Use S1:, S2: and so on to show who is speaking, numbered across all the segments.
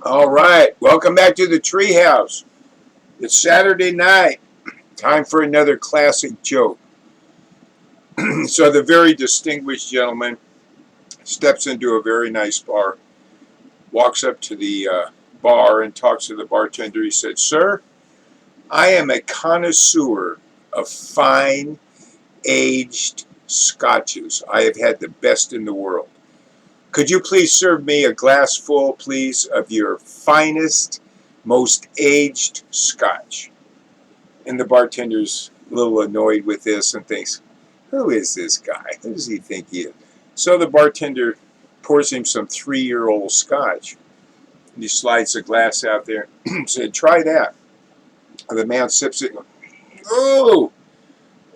S1: All right, welcome back to the Treehouse. It's Saturday night. Time for another classic joke. So the very distinguished gentleman steps into a very nice bar, walks up to the bar and talks to the bartender. He said, "Sir, I am a connoisseur of fine aged scotches. I have had the best in the world. Could you please serve me a glass full, please, of your finest, most aged scotch?" And the bartender's a little annoyed with this and thinks, who is this guy? Who does he think he is? So the bartender pours him some 3-year-old scotch. And he slides the glass out there and said, "Try that." And the man sips it and goes,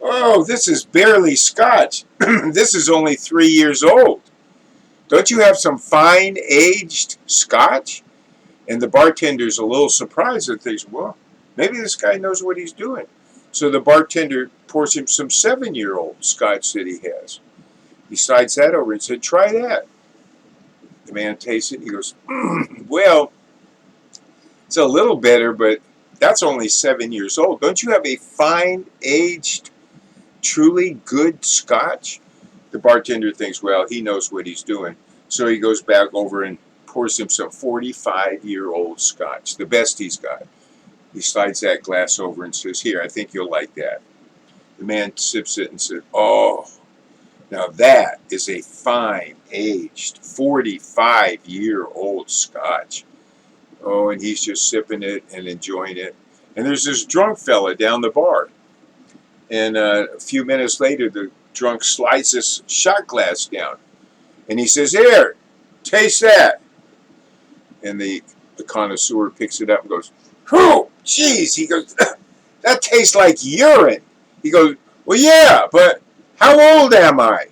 S1: oh, this is barely scotch. This is only 3 years old. Don't you have some fine aged scotch? And the bartender's a little surprised and thinks, well, maybe this guy knows what he's doing. So the bartender pours him some 7-year-old scotch that he has. He slides that over and said, "Try that." The man tastes it and he goes, well, it's a little better, but that's only 7 years old. Don't you have a fine aged, truly good scotch? The bartender thinks, well, he knows what he's doing. So he goes back over and pours him some 45-year-old scotch, the best he's got. He slides that glass over and says, "Here, I think you'll like that." The man sips it and says, "Oh, now that is a fine aged 45-year-old scotch." Oh, and he's just sipping it and enjoying it. And there's this drunk fella down the bar. And a few minutes later, the drunk slides this shot glass down. And he says, "Here, taste that." And the connoisseur picks it up and goes, "Whew, geez." He goes, "That tastes like urine." He goes, "Well, yeah, but how old am I?"